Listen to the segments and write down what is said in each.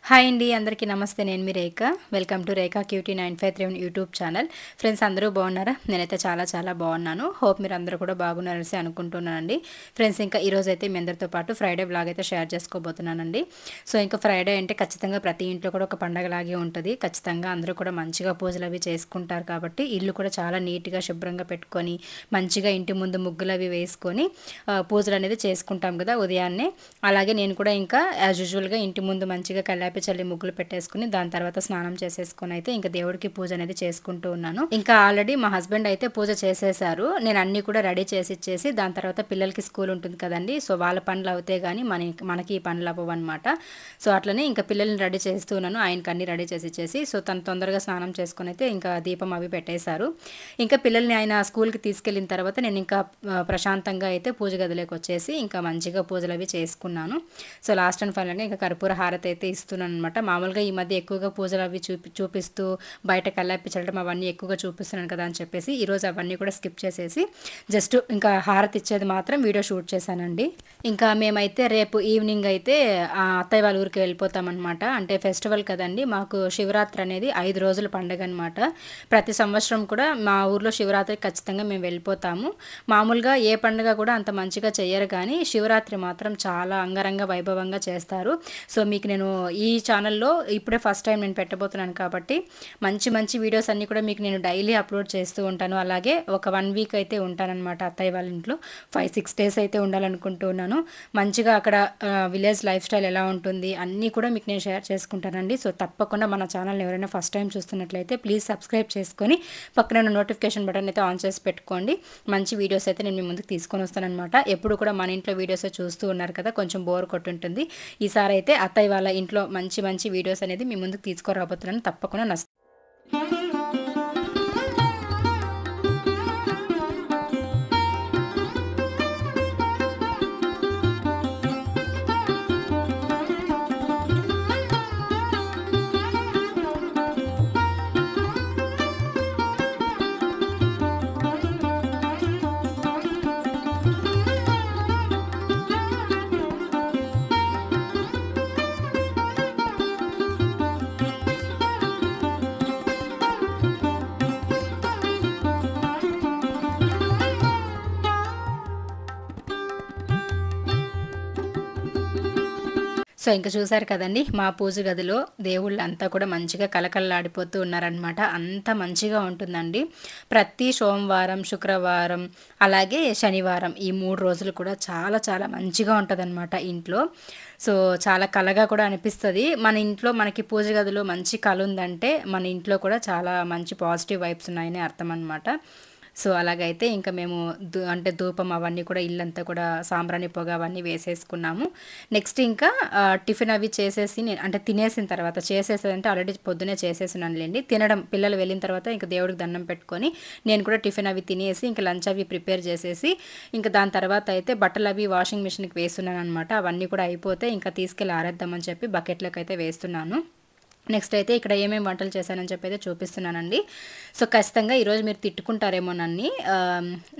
Hi అండి అందరికీ నమస్తే. నేను మీ Rekha. Welcome to Rekha cutie 953 YouTube channel. Friends అందరూ బాగున్నారా? నేనైతే చాలా బాగున్నాను. హోప్ మీరు అందరూ కూడా బాగున్నారని అనుకుంటున్నానండి. ఫ్రెండ్స్ ఇంకా ఈరోజు అయితే మీ అందరితో పాటు ఫ్రైడే బ్లాగ్ అయితే షేర్ చేసుకోబోతున్నానండి. సో ఇంకా ఫ్రైడే అంటే ఖచ్చితంగా ప్రతి ఇంట్లో కూడా ఒక పండగలాగే ఉంటుంది. ఖచ్చితంగా అందరూ కూడా మంచిగా పూజలు అవి చేసుకుంటారు కాబట్టి ఇల్లు కూడా చాలా నీట్గా శుభ్రంగా పెట్టుకొని మంచిగా ఇంటి ముందు ముగ్గులు అవి వేసుకొని పూజలు అనేది చేసుకుంటాం కదా ఉదయాన్నే. అలాగే నేను కూడా ఇంకా యాజ్ యూజువల్గా ఇంటి ముందు మంచిగా కల్లాపి చల్లి ముగ్గులు పెట్టేసుకుని దాని తర్వాత స్నానం చేసేసుకుని అయితే ఇంకా దేవుడికి పూజ అనేది చేసుకుంటూ ఉన్నాను. ఇంకా ఆల్రెడీ మా హస్బెండ్ అయితే పూజ చేసేసారు. నేను అన్ని కూడా రెడీ చేసి ఇచ్చేసి దాని తర్వాత పిల్లలకి స్కూల్ ఉంటుంది కదండి. సో వాళ్ళ పనులు అవుతే కానీ మనకి ఈ పనులు అవ్వవు అనమాట. సో అట్లనే ఇంకా పిల్లల్ని రెడీ చేస్తూ ఉన్నాను. ఆయనకి అన్ని రెడీ చేసి ఇచ్చేసి సో తను తొందరగా స్నానం చేసుకుని అయితే ఇంకా దీపం అవి పెట్టేశారు. ఇంకా పిల్లల్ని ఆయన స్కూల్కి తీసుకెళ్ళిన తర్వాత నేను ఇంకా ప్రశాంతంగా అయితే పూజ గదిలోకి వచ్చేసి ఇంకా మంచిగా పూజలు అవి చేసుకున్నాను. సో లాస్ట్ అండ్ ఫైనల్గా ఇంకా కర్పూర హారతి అయితే ఇస్తున్నాను అనమాట. మామూలుగా ఈ మధ్య ఎక్కువగా పూజలు అవి చూపిస్తూ బయట కల్లాపి చల్లడం అవన్నీ ఎక్కువగా చూపిస్తున్నాను కదా అని చెప్పేసి ఈరోజు అవన్నీ కూడా స్కిప్ చేసేసి జస్ట్ ఇంకా హారతి ఇచ్చేది మాత్రం వీడియో షూట్ చేశానండి. ఇంకా మేమైతే రేపు ఈవినింగ్ అయితే అత్తయ్య వాళ్ళ ఊరికి వెళ్ళిపోతామన్నమాట. అంటే ఫెస్టివల్ కదండి, మాకు శివరాత్రి అనేది 5 రోజుల పండుగ అనమాట. ప్రతి సంవత్సరం కూడా మా ఊర్లో శివరాత్రికి ఖచ్చితంగా మేము వెళ్ళిపోతాము. మామూలుగా ఏ పండుగ కూడా అంత మంచిగా చేయరు కానీ శివరాత్రి మాత్రం చాలా అంగరంగ వైభవంగా చేస్తారు. సో మీకు నేను ఈ ఛానల్లో ఇప్పుడే ఫస్ట్ టైం నేను పెట్టబోతున్నాను కాబట్టి మంచి వీడియోస్ అన్నీ కూడా మీకు నేను డైలీ అప్లోడ్ చేస్తూ ఉంటాను. అలాగే ఒక 1 వీక్ అయితే ఉంటానన్నమాట అత్తయ్య వాళ్ళ ఇంట్లో. 5-6 డేస్ అయితే ఉండాలనుకుంటూ ఉన్నాను. మంచిగా అక్కడ విలేజ్ లైఫ్ స్టైల్ ఎలా ఉంటుంది అన్నీ కూడా మీకు నేను షేర్ చేసుకుంటానండి. సో తప్పకుండా మన ఛానల్ని ఎవరైనా ఫస్ట్ టైం చూస్తున్నట్లయితే ప్లీజ్ సబ్స్క్రైబ్ చేసుకొని పక్కన నోటిఫికేషన్ బటన్ అయితే ఆన్ చేసి పెట్టుకోండి. మంచి వీడియోస్ అయితే నేను మీ ముందుకు తీసుకొని వస్తానన్నమాట. ఎప్పుడు కూడా మన ఇంట్లో వీడియోస్ చూస్తూ ఉన్నారు కదా, కొంచెం బోర్ కొట్టుంటుంది. ఈసారి అయితే అత్తయ్య వాళ్ళ ఇంట్లో మంచి వీడియోస్ అనేది మీ ముందుకు తీసుకురాబోతున్నాను. తప్పకుండా నచ్చుతుంది. సో ఇంకా చూసారు కదండి, మా పూజ గదిలో దేవుళ్ళు అంతా కూడా మంచిగా కలకలలాడిపోతూ ఉన్నారనమాట. అంత మంచిగా ఉంటుందండి. ప్రతి సోమవారం, శుక్రవారం అలాగే శనివారం ఈ 3 రోజులు కూడా చాలా మంచిగా ఉంటుందన్నమాట ఇంట్లో. సో చాలా కలగా కూడా అనిపిస్తుంది. మన ఇంట్లో మనకి పూజ గదిలో మంచి కళ ఉందంటే మన ఇంట్లో కూడా చాలా మంచి పాజిటివ్ వైబ్స్ ఉన్నాయని అర్థం అనమాట. సో అలాగైతే ఇంకా మేము అంటే ధూపం అవన్నీ కూడా ఇల్లంతా కూడా సాంబ్రాణి పొగ అవన్నీ వేసేసుకున్నాము. నెక్స్ట్ ఇంకా టిఫిన్ అవి చేసేసి అంటే తినేసిన తర్వాత చేసేసేదంటే ఆల్రెడీ పొద్దునే చేసేసినానులేండి. తినడం పిల్లలు వెళ్ళిన తర్వాత ఇంకా దేవుడికి దండం పెట్టుకొని నేను కూడా టిఫిన్ అవి తినేసి ఇంకా లంచ్ అవి ప్రిపేర్ చేసేసి ఇంకా దాని తర్వాత అయితే బట్టలు అవి వాషింగ్ మిషన్కి వేస్తున్నాను అనమాట. అవన్నీ కూడా అయిపోతే ఇంకా తీసుకెళ్ళి ఆరేద్దామని చెప్పి బకెట్లోకి అయితే వేస్తున్నాను. నెక్స్ట్ అయితే ఇక్కడ ఏమేమి వంటలు చేశానని చెప్పి అయితే చూపిస్తున్నానండి. సో ఖచ్చితంగా ఈరోజు మీరు తిట్టుకుంటారేమో నన్ను,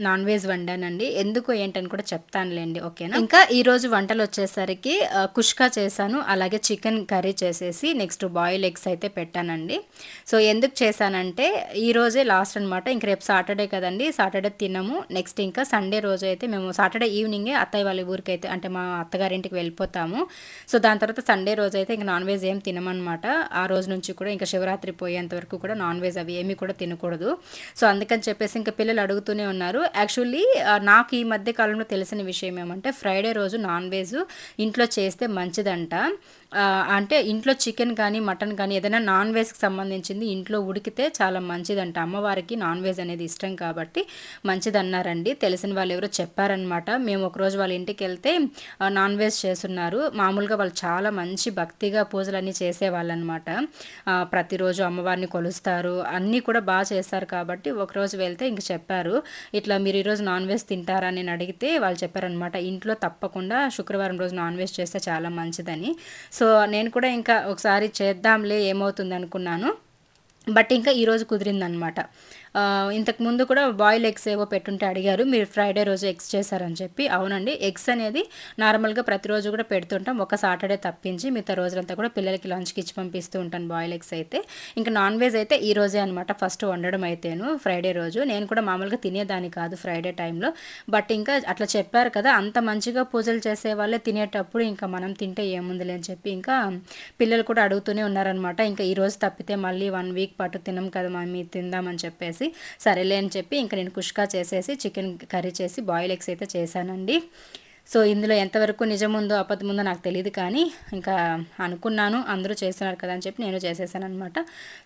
నాన్ వెజ్ వండానండి. ఎందుకు ఏంటని కూడా చెప్తానులేండి, ఓకేనా. ఇంకా ఈరోజు వంటలు వచ్చేసరికి కుష్కా చేశాను, అలాగే చికెన్ కర్రీ చేసేసి నెక్స్ట్ బాయిల్ ఎగ్స్ అయితే పెట్టానండి. సో ఎందుకు చేశానంటే ఈరోజే లాస్ట్ అనమాట. ఇంక రేపు సాటర్డే కదండి, సాటర్డే తినము. నెక్స్ట్ ఇంకా సండే రోజు అయితే మేము సాటర్డే ఈవినింగే అత్తయ్య వాళ్ళ ఊరికి అయితే అంటే మా అత్తగారింటికి వెళ్ళిపోతాము. సో దాని తర్వాత సండే రోజు అయితే ఇంకా నాన్ వెజ్ ఏం తినమన్నమాట. ఆ రోజు నుంచి కూడా ఇంకా శివరాత్రి పోయేంత వరకు కూడా నాన్ వెజ్ అవి ఏమీ కూడా తినకూడదు. సో అందుకని చెప్పేసి ఇంకా పిల్లలు అడుగుతూనే ఉన్నారు. యాక్చువల్లీ నాకు ఈ మధ్య కాలంలో తెలిసిన విషయం ఏమంటే ఫ్రైడే రోజు నాన్ వెజ్ ఇంట్లో చేస్తే మంచిదంట. అంటే ఇంట్లో చికెన్ కానీ మటన్ కానీ ఏదైనా నాన్ వెజ్కి సంబంధించింది ఇంట్లో ఉడికితే చాలా మంచిదంట. అమ్మవారికి నాన్ వెజ్ అనేది ఇష్టం కాబట్టి మంచిదన్నారండి. తెలిసిన వాళ్ళు ఎవరో చెప్పారనమాట. మేము ఒకరోజు వాళ్ళ ఇంటికి వెళ్తే నాన్ వెజ్ చేస్తున్నారు. మామూలుగా వాళ్ళు చాలా మంచి భక్తిగా పూజలన్నీ చేసేవాళ్ళు అనమాట. ప్రతిరోజు అమ్మవారిని కొలుస్తారు, అన్నీ కూడా బాగా చేస్తారు. కాబట్టి ఒకరోజు వెళ్తే ఇంక చెప్పారు, ఇట్లా మీరు ఈరోజు నాన్ వెజ్ తింటారా అని అడిగితే వాళ్ళు చెప్పారనమాట, ఇంట్లో తప్పకుండా శుక్రవారం రోజు నాన్ వెజ్ చేస్తే చాలా మంచిదని. సో నేను కూడా ఇంకా ఒకసారి చేద్దాంలే ఏమవుతుంది అనుకున్నాను. బట్ ఇంకా ఈరోజు కుదిరిందనమాట. ఇంతకుముందు కూడా బాయిల్ ఎగ్స్ ఏవో పెట్టుంటే అడిగారు, మీరు ఫ్రైడే రోజు ఎగ్స్ చేశారని చెప్పి. అవునండి, ఎగ్స్ అనేది నార్మల్గా ప్రతిరోజు కూడా పెడుతుంటాం, ఒక సాటర్డే తప్పించి మిగతా రోజులంతా కూడా పిల్లలకి లంచ్కి ఇచ్చి పంపిస్తూ ఉంటాను బాయిల్ ఎగ్స్ అయితే. ఇంకా నాన్ వెజ్ అయితే ఈ రోజే అనమాట ఫస్ట్ వండడం అయితేను, ఫ్రైడే రోజు. నేను కూడా మామూలుగా తినేదాన్ని కాదు ఫ్రైడే టైంలో, బట్ ఇంకా అట్లా చెప్పారు కదా, అంత మంచిగా పూజలు చేసే వాళ్ళే తినేటప్పుడు ఇంకా మనం తింటే ఏముందిలే అని చెప్పి ఇంకా పిల్లలు కూడా అడుగుతూనే ఉన్నారనమాట. ఇంకా ఈ రోజు తప్పితే మళ్ళీ 1 వీక్ పాటు తినం కదా మమ్మీ, తిందామని చెప్పేసి సరేలే అని చెప్పి ఇంకా నేను కుష్కా చేసేసి చికెన్ కర్రీ చేసి బాయిల్ ఎగ్స్ అయితే చేశానండి. సో ఇందులో ఎంతవరకు నిజముందో అబద్ధముందో నాకు తెలియదు, కానీ ఇంకా అనుకున్నాను అందరూ చేస్తున్నారు కదా అని చెప్పి నేను చేసేసాను అనమాట.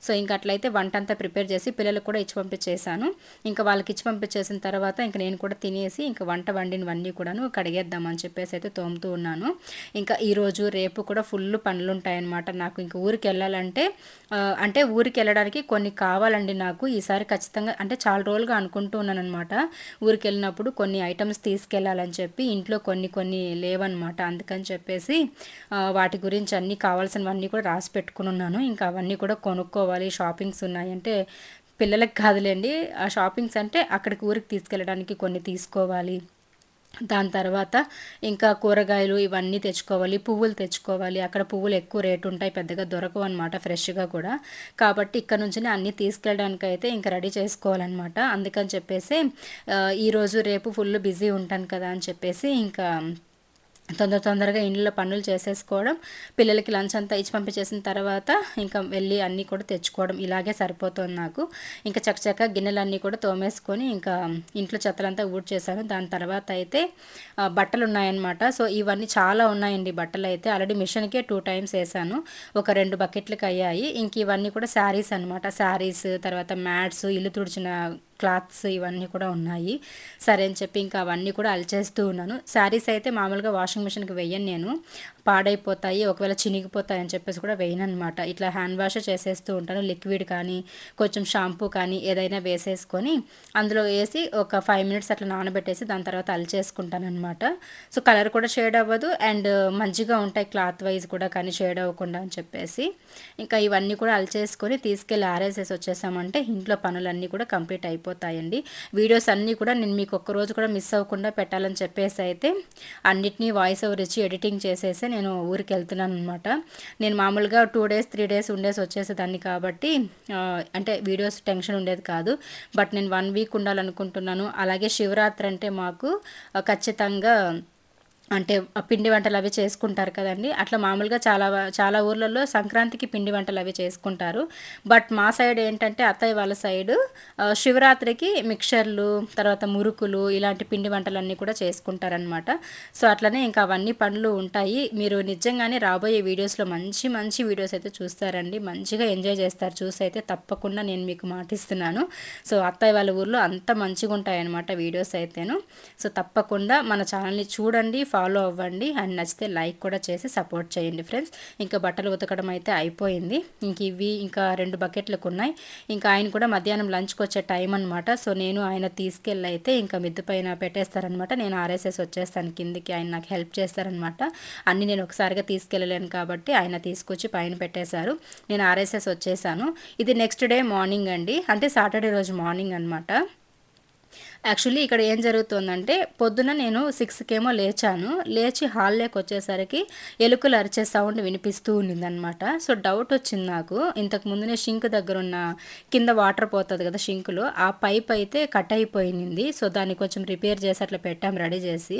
సో ఇంకా అట్లయితే వంట అంతా ప్రిపేర్ చేసి పిల్లలకు కూడా ఇచ్చి పంపించేసాను. ఇంకా వాళ్ళకి ఇచ్చి పంపించేసిన తర్వాత ఇంకా నేను కూడా తినేసి ఇంకా వంట వండినవన్నీ కూడాను కడిగేద్దామని చెప్పేసి అయితే తోముతూ ఉన్నాను. ఇంకా ఈరోజు రేపు కూడా ఫుల్ పనులు ఉంటాయన్నమాట నాకు. ఇంకా ఊరికి వెళ్ళాలంటే అంటే ఊరికి వెళ్ళడానికి కొన్ని కావాలండి నాకు ఈసారి ఖచ్చితంగా. అంటే చాలా రోజులుగా అనుకుంటూ ఉన్నాను అనమాట, ఊరికి వెళ్ళినప్పుడు కొన్ని ఐటమ్స్ తీసుకెళ్ళాలని చెప్పి. ఇంట్లో కొన్ని లేవన్నమాట, అందుకని చెప్పేసి వాటి గురించి అన్నీ కావాల్సినవన్నీ కూడా రాసి పెట్టుకుని ఉన్నాను. ఇంకా అవన్నీ కూడా కొనుక్కోవాలి, షాపింగ్స్ ఉన్నాయి. అంటే పిల్లలకి కాదులేండి, ఆ షాపింగ్స్ అంటే అక్కడికి ఊరికి తీసుకెళ్ళడానికి కొన్ని తీసుకోవాలి. దాని తర్వాత ఇంకా కూరగాయలు ఇవన్నీ తెచ్చుకోవాలి, పువ్వులు తెచ్చుకోవాలి. అక్కడ పువ్వులు ఎక్కువ రేటు ఉంటాయి, పెద్దగా దొరకవు అనమాట ఫ్రెష్గా కూడా. కాబట్టి ఇక్కడ నుంచి అన్నీ తీసుకెళ్ళడానికి అయితే ఇంకా రెడీ చేసుకోవాలన్నమాట. అందుకని చెప్పేసి ఈరోజు రేపు ఫుల్ బిజీ ఉంటాను కదా అని చెప్పేసి ఇంకా తొందరగా ఇంట్లో పనులు చేసేసుకోవడం, పిల్లలకి లంచ్ అంతా ఇచ్చి పంపించేసిన తర్వాత ఇంకా వెళ్ళి అన్నీ కూడా తెచ్చుకోవడం, ఇలాగే సరిపోతుంది నాకు. ఇంకా చక్కచక్క గిన్నెలన్నీ కూడా తోమేసుకొని ఇంకా ఇంట్లో చెత్తలంతా ఊడ్చేసాను. దాని తర్వాత అయితే బట్టలు ఉన్నాయన్నమాట. సో ఇవన్నీ చాలా ఉన్నాయండి బట్టలు అయితే. ఆల్రెడీ మిషన్కే 2 టైమ్స్ వేసాను, ఒక 2 బకెట్లకి అయ్యాయి. ఇంక ఇవన్నీ కూడా శారీస్ అనమాట, శారీస్ తర్వాత మ్యాట్స్, ఇల్లు తుడిచిన క్లాత్స్ ఇవన్నీ కూడా ఉన్నాయి. సరే అని చెప్పి ఇంకా అవన్నీ కూడా అలిచేస్తూ ఉన్నాను. శారీస్ అయితే మామూలుగా వాషింగ్ మిషన్కి వెయ్యను నేను, పాడైపోతాయి, ఒకవేళ చినిగిపోతాయి అని చెప్పేసి కూడా వేయను అనమాట. ఇట్లా హ్యాండ్ వాష్ చేసేస్తూ ఉంటాను. లిక్విడ్ కానీ కొంచెం షాంపూ కానీ ఏదైనా వేసేసుకొని అందులో వేసి ఒక 5 మినిట్స్ అట్లా నానబెట్టేసి దాని తర్వాత అలిచేసుకుంటాను అనమాట. సో కలర్ కూడా షేడ్ అవ్వదు అండ్ మంచిగా ఉంటాయి క్లాత్ వైజ్ కూడా, కానీ షేడ్ అవ్వకుండా అని చెప్పేసి ఇంకా ఇవన్నీ కూడా అలిచేసుకొని తీసుకెళ్ళి ఆరేసేసి వచ్చేసామంటే ఇంట్లో పనులన్నీ కూడా కంప్లీట్ అయిపోతాయండి. వీడియోస్ అన్నీ కూడా నేను మీకు ఒక్కరోజు కూడా మిస్ అవ్వకుండా పెట్టాలని చెప్పేసి అయితే అన్నిటినీ వాయిస్ ఓవర్ ఇచ్చి ఎడిటింగ్ చేసేసి నేను ఊరికి వెళ్తున్నాను అనమాట. నేను మామూలుగా 2 డేస్ 3 డేస్ ఉండేసి వచ్చేసేదాన్ని కాబట్టి అంటే వీడియోస్ టెన్షన్ ఉండేది కాదు. బట్ నేను 1 వీక్ ఉండాలనుకుంటున్నాను. అలాగే శివరాత్రి అంటే మాకు ఖచ్చితంగా అంటే పిండి వంటలు అవి చేసుకుంటారు కదండి. అట్లా మామూలుగా చాలా ఊర్లలో సంక్రాంతికి పిండి వంటలు అవి చేసుకుంటారు. బట్ మా సైడ్ ఏంటంటే అత్తయ్య వాళ్ళ సైడు శివరాత్రికి మిక్చర్లు తర్వాత మురుకులు ఇలాంటి పిండి వంటలన్నీ కూడా చేసుకుంటారనమాట. సో అట్లనే ఇంకా అవన్నీ పనులు ఉంటాయి. మీరు నిజంగానే రాబోయే వీడియోస్లో మంచి మంచి వీడియోస్ అయితే చూస్తారండి, మంచిగా ఎంజాయ్ చేస్తారు చూసి అయితే, తప్పకుండా నేను మీకు మాటిస్తున్నాను. సో అత్తయ్య వాళ్ళ ఊర్లో అంత మంచిగా ఉంటాయన్నమాట వీడియోస్ అయితేను. సో తప్పకుండా మన ఛానల్ని చూడండి, ఫాలో అవ్వండి, అండ్ నచ్చితే లైక్ కూడా చేసి సపోర్ట్ చేయండి ఫ్రెండ్స్. ఇంకా బట్టలు ఉతకడం అయితే అయిపోయింది. ఇంక ఇవి ఇంకా 2 బకెట్లకు ఉన్నాయి. ఇంకా ఆయన కూడా మధ్యాహ్నం లంచ్కి వచ్చే టైం అనమాట. సో నేను ఆయన తీసుకెళ్ళి అయితే ఇంకా మిద్దు పైన పెట్టేస్తారనమాట. నేను ఆర్ఎస్ఎస్ వచ్చేస్తాను కిందికి, ఆయన నాకు హెల్ప్ చేస్తారనమాట. అన్నీ నేను ఒకసారిగా తీసుకెళ్ళలేను కాబట్టి ఆయన తీసుకొచ్చి పైన పెట్టేశారు. నేను ఆర్ఎస్ఎస్ వచ్చేసాను. ఇది నెక్స్ట్ డే మార్నింగ్ అండి, అంటే సాటర్డే రోజు మార్నింగ్ అనమాట. యాక్చువల్లీ ఇక్కడ ఏం జరుగుతుందంటే పొద్దున నేను 6కేమో లేచాను. లేచి హాల్లోకి వచ్చేసరికి ఎలుకలు అరిచే సౌండ్ వినిపిస్తూ ఉండిందనమాట. సో డౌట్ వచ్చింది నాకు. ఇంతకు ముందునే షింక్ దగ్గర ఉన్న కింద వాటర్ పోతుంది కదా షింకులో, ఆ పైప్ అయితే కట్ అయిపోయింది. సో దాన్ని కొంచెం రిపేర్ చేసి అట్లా పెట్టాం రెడీ చేసి.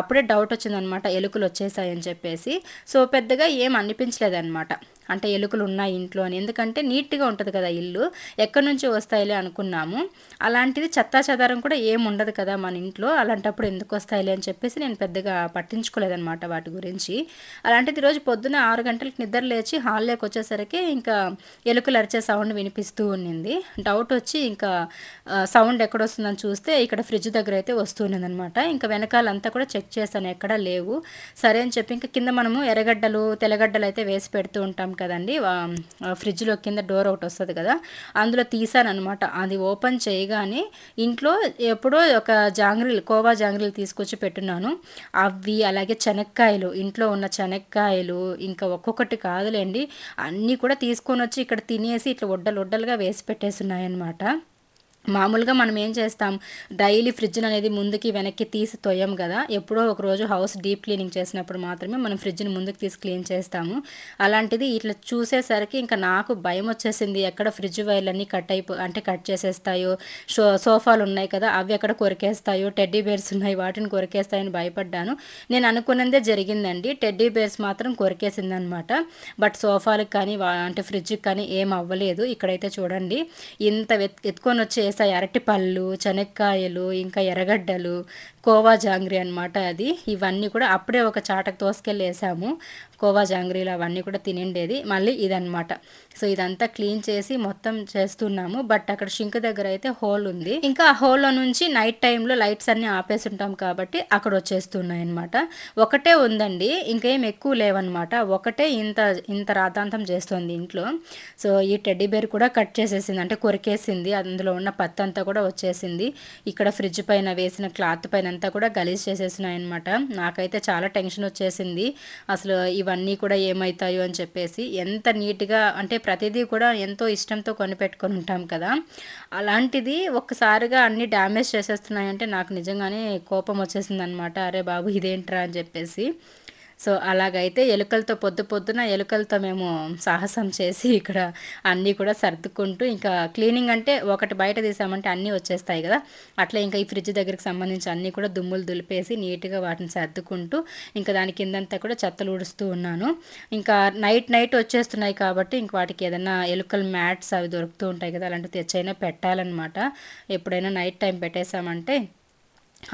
అప్పుడే డౌట్ వచ్చిందనమాట ఎలుకలు వచ్చేసాయని చెప్పేసి. సో పెద్దగా ఏం అనిపించలేదన్నమాట, అంటే ఎలుకలు ఉన్నాయి ఇంట్లో అని. ఎందుకంటే నీట్గా ఉంటుంది కదా ఇల్లు, ఎక్కడి నుంచి వస్తాయిలే అనుకున్నాము. అలాంటిది చెత్తా చెదారం కూడా ఏం ఉండదు కదా మన ఇంట్లో, అలాంటప్పుడు ఎందుకు వస్తాయిలే అని చెప్పేసి నేను పెద్దగా పట్టించుకోలేదన్నమాట వాటి గురించి. అలాంటిది ఈరోజు పొద్దున 6 గంటలకు నిద్ర లేచి హాల్లోకి వచ్చేసరికి ఇంకా ఎలుకలు అరిచే సౌండ్ వినిపిస్తూ ఉన్నింది. డౌట్ వచ్చి ఇంకా సౌండ్ ఎక్కడొస్తుందని చూస్తే ఇక్కడ ఫ్రిడ్జ్ దగ్గర అయితే వస్తున్నదనమాట. ఇంకా వెనకాలంతా కూడా చెక్ చేశాను, ఎక్కడా లేవు. సరే అని చెప్పి ఇంకా కింద మనము ఎర్రగడ్డలు తెల్లగడ్డలు అయితే వేసి పెడుతూ ఉంటాం కదండి, ఫ్రిడ్జ్లో కింద డోర్ ఒకటి వస్తుంది కదా, అందులో తీసాను అనమాట. అది ఓపెన్ చేయగానే ఇంట్లో ఎప్పుడో ఒక కోవా జాంగ్రీలు తీసుకొచ్చి పెట్టున్నాను. అవి అలాగే శనక్కాయలు, ఇంట్లో ఉన్న శనక్కాయలు ఇంకా ఒక్కొక్కటి కాదులేండి అన్నీ కూడా తీసుకొని వచ్చి ఇక్కడ తినేసి ఇట్లా ఒడ్డలుగా వేసి పెట్టేసి ఉన్నాయన్నమాట. మామూలుగా మనం ఏం చేస్తాం, డైలీ ఫ్రిడ్జ్ని అనేది ముందుకి వెనక్కి తీసి తొయ్యం కదా. ఎప్పుడో ఒక రోజు హౌస్ డీప్ క్లీనింగ్ చేసినప్పుడు మాత్రమే మనం ఫ్రిడ్జ్ని ముందుకు తీసి క్లీన్ చేస్తాము. అలాంటిది ఇట్లా చూసేసరికి ఇంకా నాకు భయం వచ్చేసింది, ఎక్కడ ఫ్రిడ్జ్ వైర్లన్నీ కట్ చేసేస్తాయో, సోఫాలు ఉన్నాయి కదా అవి ఎక్కడ కొరికేస్తాయో, టెడ్డీ బేర్స్ ఉన్నాయి వాటిని కొరికేస్తాయని భయపడ్డాను. నేను అనుకున్నదే జరిగిందండి, టెడ్డీ బేర్స్ మాత్రం కొరికేసిందనమాట. బట్ సోఫాలకు కానీ అంటే ఫ్రిడ్జ్కి కానీ ఏం అవ్వలేదు. ఇక్కడైతే చూడండి, ఇంత ఎత్తుకొని వచ్చేసాయి అరటిపళ్ళు, శనక్కాయలు, ఇంకా ఎర్రగడ్డలు, కోవా జాంగ్రీ అనమాట అది. ఇవన్నీ కూడా అప్పుడే ఒక చాటకు తోసుకెళ్ళి వేసాము. కోవా జాంగ్రీలు అవన్నీ కూడా తినిండేది. మళ్ళీ ఇదనమాట. సో ఇదంతా క్లీన్ చేసి మొత్తం చేస్తున్నాము. బట్ అక్కడ షింక్ దగ్గర అయితే హోల్ ఉంది. ఇంకా ఆ హోల్లో నుంచి నైట్ టైంలో లైట్స్ అన్నీ ఆపేసి ఉంటాం కాబట్టి అక్కడ వచ్చేస్తున్నాయి అనమాట. ఒకటే ఉందండి, ఇంకేం ఎక్కువ లేవన్నమాట. ఒకటే ఇంత రాతాంతం చేస్తుంది ఇంట్లో. సో ఈ టెడ్డీ బేర్ కూడా కట్ చేసేసింది, అంటే కొరికేసింది. అందులో ఉన్న పత్తి అంతా కూడా వచ్చేసింది. ఇక్కడ ఫ్రిడ్జ్ పైన వేసిన క్లాత్ పైన అంతా కూడా గలీజ్ చేసేసినాయి అనమాట. నాకైతే చాలా టెన్షన్ వచ్చేసింది, అసలు ఇవన్నీ కూడా ఏమవుతాయో అని చెప్పేసి. ఎంత నీట్గా అంటే ప్రతిదీ కూడా ఎంతో ఇష్టంతో కొనిపెట్టుకొని ఉంటాం కదా, అలాంటిది ఒక్కసారిగా అన్నీ డ్యామేజ్ చేసేస్తున్నాయంటే నాకు నిజంగానే కోపం వచ్చేసింది అనమాట. అరే బాబు ఇదేంట్రా అని చెప్పేసి. సో అలాగైతే పొద్దున ఎలుకలతో మేము సాహసం చేసి ఇక్కడ అన్నీ కూడా సర్దుకుంటూ, ఇంకా క్లీనింగ్ అంటే ఒకటి బయట తీసామంటే అన్నీ వచ్చేస్తాయి కదా, అట్లా ఇంకా ఈ ఫ్రిడ్జ్ దగ్గరికి సంబంధించి అన్నీ కూడా దుమ్ములు దులిపేసి నీట్గా వాటిని సర్దుకుంటూ ఇంకా దాని కిందంతా కూడా చెత్తలు ఊడుస్తూ ఉన్నాను. ఇంకా నైట్ వచ్చేస్తున్నాయి కాబట్టి ఇంక వాటికి ఏదైనా ఎలుకల మ్యాట్స్ అవి దొరుకుతూ ఉంటాయి కదా, అలాంటివి తెచ్చైనా పెట్టాలన్నమాట. ఎప్పుడైనా నైట్ టైం పెట్టేసామంటే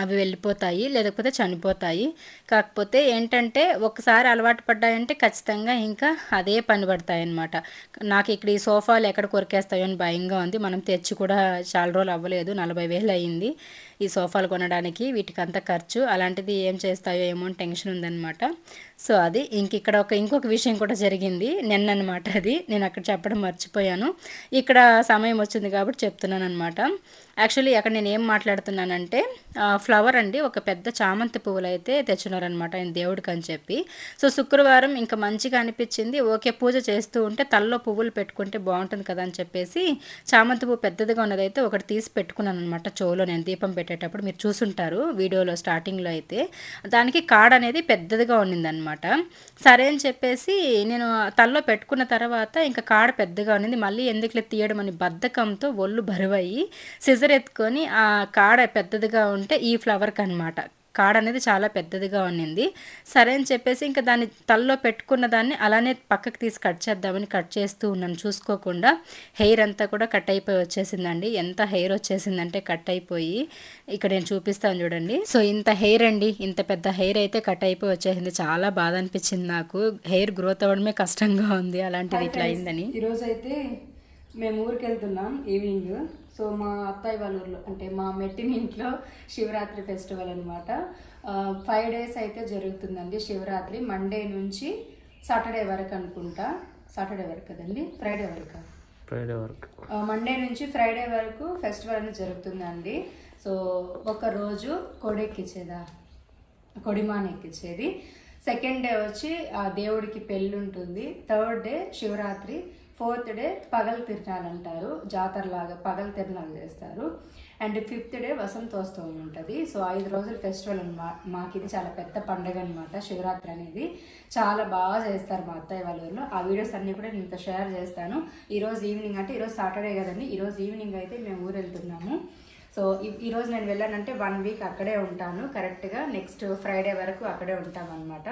అవి వెళ్ళిపోతాయి, లేకపోతే చనిపోతాయి. కాకపోతే ఏంటంటే ఒకసారి అలవాటు పడ్డాయంటే ఖచ్చితంగా ఇంకా అదే పని పడతాయి అన్నమాట. నాకు ఇక్కడ ఈ సోఫాలు ఎక్కడ కొరికేస్తాయో అని భయంగా ఉంది. మనం తెచ్చి కూడా చాలా రోజులు అవ్వలేదు, 40,000 అయ్యింది ఈ సోఫాలు కొనడానికి. వీటికి అంత ఖర్చు, అలాంటిది ఏం చేస్తాయో ఏమో అని టెన్షన్ ఉందన్నమాట. సో అది ఇక్కడ ఇంకొక విషయం కూడా జరిగింది నిన్నమాట. అది నేను అక్కడ చెప్పడం మర్చిపోయాను, ఇక్కడ సమయం వచ్చింది కాబట్టి చెప్తున్నాను అనమాట. యాక్చువల్లీ అక్కడ నేను ఏం మాట్లాడుతున్నానంటే, ఫ్లవర్ అండి, ఒక పెద్ద చామంతి పువ్వులు అయితే తెచ్చున్నారనమాట ఆయన దేవుడికి అని చెప్పి. సో శుక్రవారం ఇంకా మంచిగా అనిపించింది, ఓకే పూజ చేస్తూ ఉంటే తలలో పువ్వులు పెట్టుకుంటే బాగుంటుంది కదా అని చెప్పేసి చామంతి పువ్వు పెద్దదిగా ఉన్నదైతే ఒకటి తీసి పెట్టుకున్నాను అనమాట చెవులో. నేను దీపం పెట్టేటప్పుడు మీరు చూసుంటారు వీడియోలో స్టార్టింగ్లో అయితే, దానికి కాడ అనేది పెద్దదిగా ఉన్నిందనమాట. సరే అని చెప్పేసి నేను తలలో పెట్టుకున్న తర్వాత ఇంకా కాడ పెద్దగా ఉన్నింది, మళ్ళీ ఎందుకులే తీయడం అని బద్ధకంతో ఒళ్ళు బరువయ్యి సిజర్ ఎత్తుకొని ఆ కాడ పెద్దదిగా ఉంటే ఈ ఫ్లవర్కి అనమాట కాడ అనేది చాలా పెద్దదిగా ఉన్నింది. సరే అని చెప్పేసి ఇంకా దాన్ని తలలో పెట్టుకున్న దాన్ని అలానే పక్కకు తీసి కట్ చేద్దామని కట్ చేస్తూ ఉన్నాను. చూసుకోకుండా హెయిర్ అంతా కూడా కట్ అయిపోయి వచ్చేసిందండి. ఎంత హెయిర్ వచ్చేసిందంటే కట్ అయిపోయి, ఇక్కడ నేను చూపిస్తాను చూడండి. సో ఇంత హెయిర్ అండి, ఇంత పెద్ద హెయిర్ అయితే కట్ అయిపోయి వచ్చేసింది. చాలా బాధ అనిపించింది నాకు, హెయిర్ గ్రోత్ అవ్వడమే కష్టంగా ఉంది, అలాంటిది ఇట్లా అయిందని. ఈరోజు అయితే మేము ఊరికి వెళ్తున్నాం ఈవినింగ్. సో మా అత్తయ్య వాళ్ళ ఊర్లో అంటే మా మెట్టిన ఇంట్లో శివరాత్రి ఫెస్టివల్ అనమాట. 5 days అయితే జరుగుతుందండి శివరాత్రి, మండే నుంచి సాటర్డే వరకు అనుకుంటా. సాటర్డే వరకు కదండి, ఫ్రైడే వరకు మండే నుంచి ఫ్రైడే వరకు ఫెస్టివల్ అనేది జరుగుతుందండి. సో ఒక రోజు కొడిమాన ఎక్కించేది, సెకండ్ డే వచ్చి ఆ దేవుడికి పెళ్ళి ఉంటుంది, third day Shivaratri, fourth day పగల తిరణాలు అంటారు, జాతరలాగా పగల తిరణాలు చేస్తారు, అండ్ ఫిఫ్త్ డే వసంతోత్సవం ఉంటుంది. సో 5 రోజుల ఫెస్టివల్ అనమాట. మాకు ఇది చాలా పెద్ద పండుగ అనమాట శివరాత్రి అనేది. చాలా బాగా చేస్తారు మా అత్తయ్య వాళ్ళ ఊరిలో. ఆ వీడియోస్ అన్నీ కూడా నేను షేర్ చేస్తాను. ఈరోజు ఈవినింగ్ అంటే ఈరోజు సాటర్డే కదండి, ఈరోజు ఈవినింగ్ అయితే మేము ఊరు వెళ్తున్నాము. సో ఈరోజు నేను వెళ్ళానంటే 1 week అక్కడే ఉంటాను, కరెక్ట్గా నెక్స్ట్ ఫ్రైడే వరకు అక్కడే ఉంటామన్నమాట.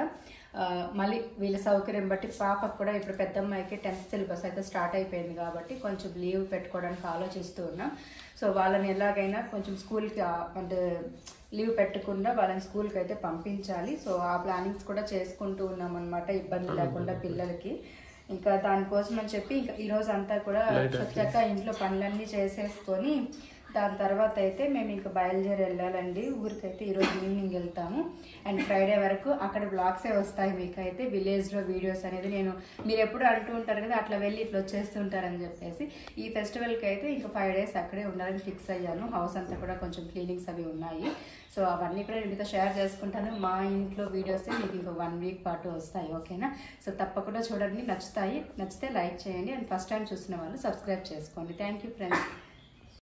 మళ్ళీ వీళ్ళ సౌకర్యం బట్టి పాపకు కూడా ఇప్పుడు పెద్దమ్మాయికి 10th సిలబస్ అయితే స్టార్ట్ అయిపోయింది కాబట్టి కొంచెం లీవ్ పెట్టుకోవడానికి ఆలోచిస్తూ ఉన్నాం. సో వాళ్ళని ఎలాగైనా కొంచెం స్కూల్కి అంటే లీవ్ పెట్టకుండా వాళ్ళని స్కూల్కి అయితే పంపించాలి. సో ఆ ప్లానింగ్స్ కూడా చేసుకుంటూ ఉన్నాం అనమాట, ఇబ్బంది లేకుండా పిల్లలకి. ఇంకా దానికోసం అని చెప్పి ఇంకా ఈరోజు అంతా కూడా చక్కగా ఇంట్లో పనులన్నీ చేసేసుకొని దాని తర్వాత అయితే మేము ఇంకా బయలుదేరి వెళ్ళాలండి ఊరికైతే. ఈరోజు ఈవినింగ్ వెళ్తాము అండ్ ఫ్రైడే వరకు అక్కడ బ్లాగ్సే వస్తాయి మీకు అయితే, విలేజ్లో వీడియోస్ అనేది. మీరు ఎప్పుడు అంటూ ఉంటారు కదా అట్లా వెళ్ళి ఇట్లా వచ్చేస్తుంటారని చెప్పేసి, ఈ ఫెస్టివల్కి అయితే ఇంకా 5 days అక్కడే ఉండాలని ఫిక్స్ అయ్యాను. హౌస్ అంతా కూడా కొంచెం క్లీనింగ్స్ అవి ఉన్నాయి. సో అవన్నీ కూడా నేను మీతో షేర్ చేసుకుంటాను. మా ఇంట్లో వీడియోస్ మీకు ఇంకో 1 week పాటు వస్తాయి, ఓకేనా? సో తప్పకుండా చూడండి, నచ్చితే లైక్ చేయండి అండ్ ఫస్ట్ టైం చూసిన వాళ్ళు సబ్స్క్రైబ్ చేసుకోండి. Thank you friends.